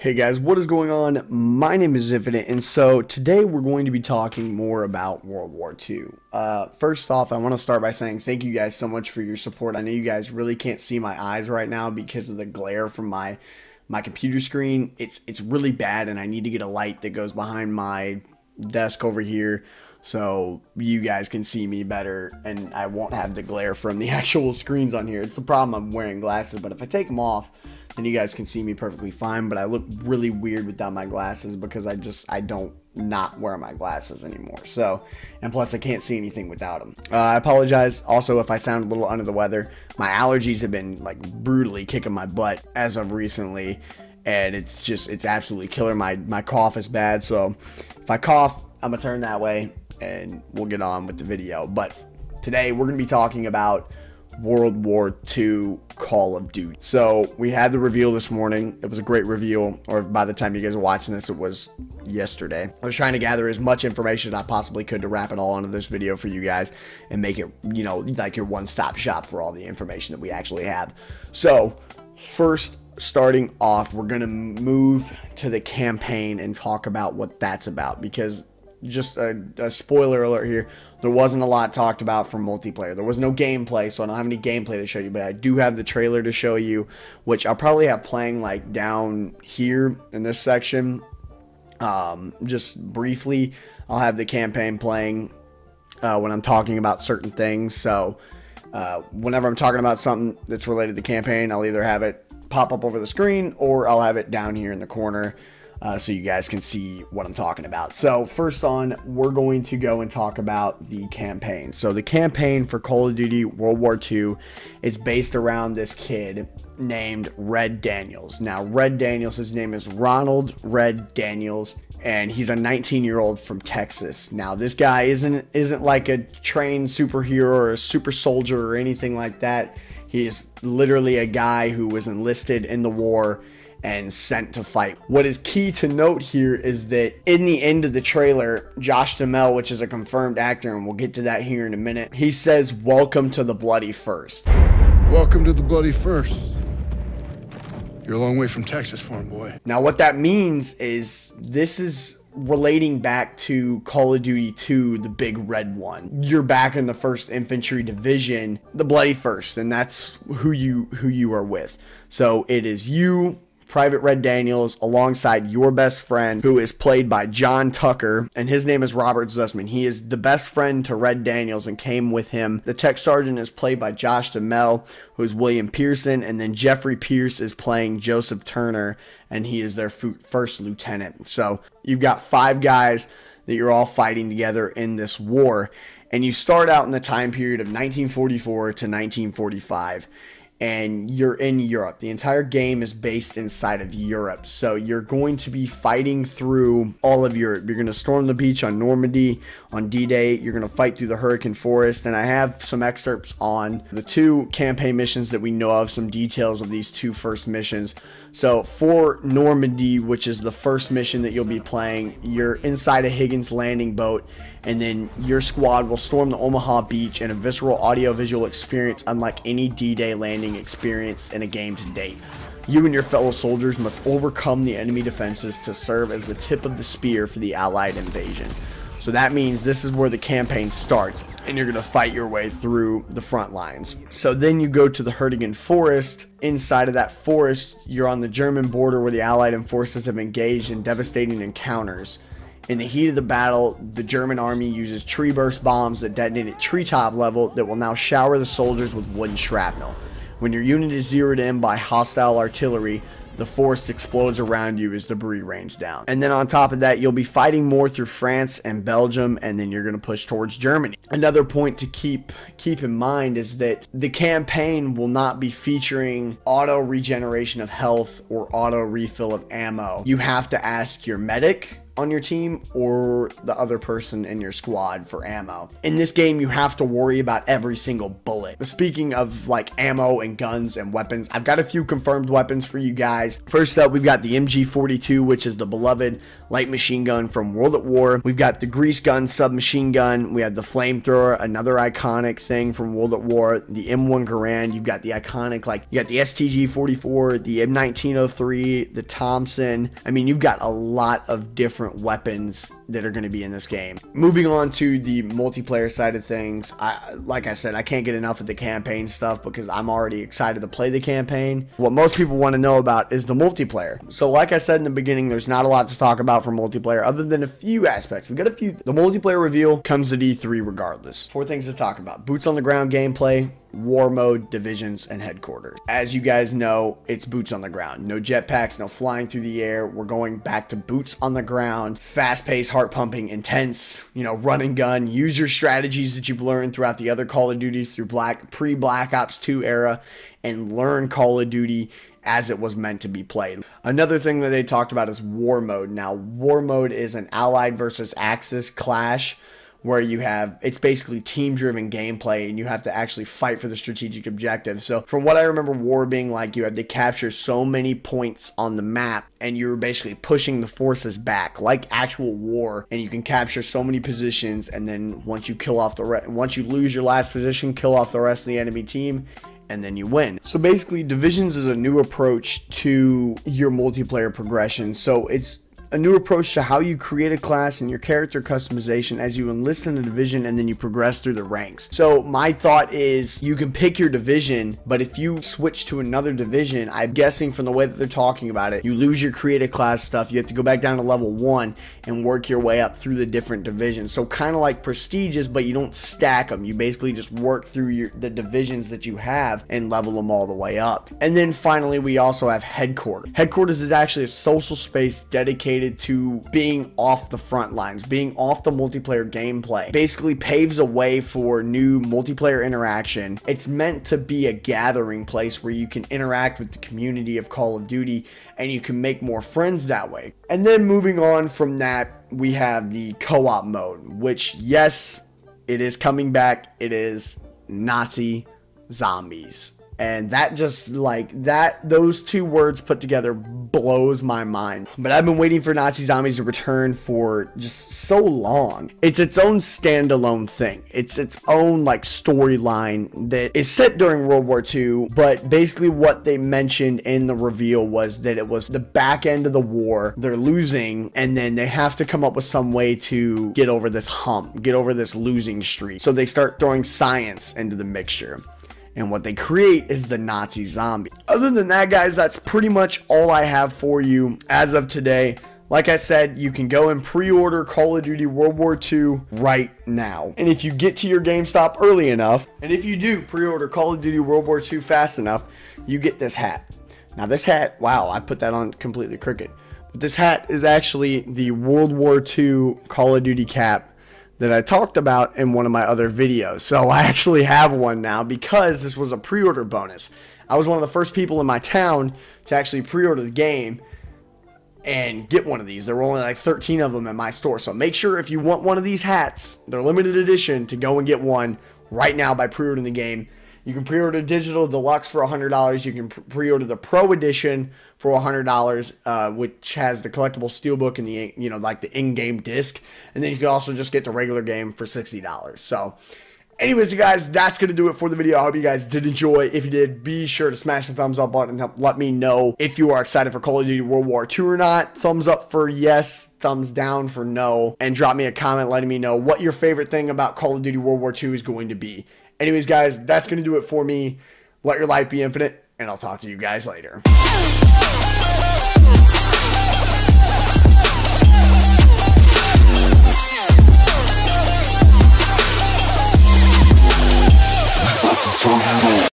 Hey guys, what is going on? My name is Infinite, and so today we're going to be talking more about World War II. First off, I want to start by saying thank you guys so much for your support. I know you guys really can't see my eyes right now because of the glare from my computer screen. It's really bad, and I need to get a light that goes behind my desk over here so you guys can see me better and I won't have the glare from the actual screens on here. It's the problem. I'm wearing glasses, but if I take them off, then you guys can see me perfectly fine, but I look really weird without my glasses because I don't not wear my glasses anymore. So, and plus I can't see anything without them. I apologize also if I sound a little under the weather. My allergies have been like brutally kicking my butt as of recently, and it's absolutely killer. My cough is bad, so if I cough, I'm gonna turn that way and we'll get on with the video. But today we're gonna be talking about World War II Call of Duty. So we had the reveal this morning. It was a great reveal, or by the time you guys are watching this, it was yesterday. I was trying to gather as much information as I possibly could to wrap it all into this video for you guys and make it, you know, like your one-stop shop for all the information that we actually have. So first, starting off, we're gonna move to the campaign and talk about what that's about, because just a spoiler alert here, there wasn't a lot talked about for multiplayer. There was no gameplay, so I don't have any gameplay to show you, but I do have the trailer to show you, which I'll probably have playing like down here in this section. Just briefly, I'll have the campaign playing when I'm talking about certain things. So whenever I'm talking about something that's related to the campaign, I'll either have it pop up over the screen or I'll have it down here in the corner. So you guys can see what I'm talking about. So first on, we're going to go and talk about the campaign. So the campaign for Call of Duty World War II is based around this kid named Red Daniels. Now, Red Daniels, his name is Ronald Red Daniels, and he's a 19-year-old from Texas. Now, this guy isn't like a trained superhero or a super soldier or anything like that. He is literally a guy who was enlisted in the war and sent to fight. What is key to note here is that in the end of the trailer, Josh Duhamel, which is a confirmed actor, and we'll get to that here in a minute, he says, "Welcome to the bloody first." Welcome to the bloody first. You're a long way from Texas, farm boy. Now, what that means is this is relating back to Call of Duty 2, the big red one. You're back in the 1st Infantry Division, the bloody first, and that's who you are with. So it is you, Private Red Daniels, alongside your best friend, who is played by John Tucker, and his name is Robert Zussman. He is the best friend to Red Daniels and came with him. The tech sergeant is played by Josh Duhamel, who is William Pearson, and then Jeffrey Pierce is playing Joseph Turner, and he is their first lieutenant. So you've got 5 guys that you're all fighting together in this war, and you start out in the time period of 1944 to 1945. And you're in Europe. The entire game is based inside of Europe. So you're going to be fighting through all of Europe. You're going to storm the beach on Normandy on D-Day. You're going to fight through the Hurricane Forest. And I have some excerpts on the 2 campaign missions that we know of, some details of these 2 first missions. So for Normandy, which is the first mission that you'll be playing, you're inside a Higgins landing boat, and then your squad will storm the Omaha beach in a visceral audio-visual experience unlike any D-Day landing experienced in a game to date. You and your fellow soldiers must overcome the enemy defenses to serve as the tip of the spear for the Allied invasion. So that means this is where the campaign starts, and you're going to fight your way through the front lines. So then you go to the Hurricane Forest. Inside of that forest, you're on the German border where the Allied forces have engaged in devastating encounters. In the heat of the battle, the German army uses tree burst bombs that detonate at treetop level that will now shower the soldiers with wooden shrapnel. When your unit is zeroed in by hostile artillery, the forest explodes around you as debris rains down. And then on top of that, you'll be fighting more through France and Belgium, and then you're going to push towards Germany. Another point to keep in mind is that the campaign will not be featuring auto regeneration of health or auto refill of ammo. You have to ask your medic on your team or the other person in your squad for ammo. In this game, you have to worry about every single bullet. Speaking of like ammo and guns and weapons, I've got a few confirmed weapons for you guys. First up, we've got the MG42, which is the beloved light machine gun from World at War. We've got the grease gun submachine gun. We have the flamethrower, another iconic thing from World at War. The M1 Garand. You've got the iconic, like, you got the STG-44, the M1903, the Thompson. I mean, you've got a lot of different weapons that are going to be in this game. Moving on to the multiplayer side of things, like I said, I can't get enough of the campaign stuff because I'm already excited to play the campaign. What most people want to know about is the multiplayer. So like I said in the beginning, there's not a lot to talk about for multiplayer other than a few aspects. We've got a few. The multiplayer reveal comes at E3 regardless. 4 things to talk about: boots on the ground gameplay, war mode, divisions, and headquarters. As you guys know, it's boots on the ground. No jetpacks, no flying through the air. We're going back to boots on the ground, fast-paced, heart-pumping, intense, run and gun. Use your strategies that you've learned throughout the other Call of Duties through pre-Black Ops 2 era, and learn Call of Duty as it was meant to be played. Another thing that they talked about is war mode. Now, war mode is an allied versus Axis clash, where it's basically team-driven gameplay and you have to actually fight for the strategic objective. So from what I remember war being like, you had to capture so many points on the map and you were basically pushing the forces back like actual war, and you can capture so many positions, and then once you lose your last position, kill off the rest of the enemy team, and then you win. So basically, Divisions is a new approach to your multiplayer progression. So it's a new approach to how you create a class and your character customization as you enlist in a division and then you progress through the ranks. So my thought is you can pick your division, but if you switch to another division, I'm guessing from the way that they're talking about it, you lose your creative class stuff. You have to go back down to level 1 and work your way up through the different divisions. So kind of like prestigious, but you don't stack them. You basically just work through the divisions that you have and level them all the way up. And then finally, we also have Headquarters. Headquarters is actually a social space dedicated to being off the front lines, being off the multiplayer gameplay. Basically paves a way for new multiplayer interaction. It's meant to be a gathering place where you can interact with the community of Call of Duty and you can make more friends that way. And then moving on from that, we have the co-op mode, which, yes, it is coming back. It is Nazi zombies. And that just, those two words put together blows my mind. But I've been waiting for Nazi zombies to return for just so long. It's its own standalone thing. It's its own, storyline that is set during World War II. But basically what they mentioned in the reveal was that it was the back end of the war. They're losing, and then they have to come up with some way to get over this hump, get over this losing streak. So they start throwing science into the mixture. And what they create is the Nazi zombie. Other than that, guys, that's pretty much all I have for you as of today. Like I said, you can go and pre-order Call of Duty World War II right now. And if you get to your GameStop early enough, and if you do pre-order Call of Duty World War II fast enough, you get this hat. Now this hat, wow, I put that on completely crooked. But this hat is actually the World War II Call of Duty cap that I talked about in one of my other videos. So I actually have one now because this was a pre-order bonus. I was one of the first people in my town to actually pre-order the game and get one of these. There were only 13 of them in my store. So make sure if you want one of these hats, they're limited edition, to go and get one right now by pre-ordering the game. You can pre-order Digital Deluxe for $100. You can pre-order the Pro Edition for $100, which has the collectible steelbook and the the in-game disc. And then you can also just get the regular game for $60. So, anyways, you guys, that's going to do it for the video. I hope you guys did enjoy. If you did, be sure to smash the thumbs up button and help let me know if you are excited for Call of Duty World War II or not. Thumbs up for yes, thumbs down for no. And drop me a comment letting me know what your favorite thing about Call of Duty World War II is going to be. Anyways, guys, that's going to do it for me. Let your life be infinite, and I'll talk to you guys later.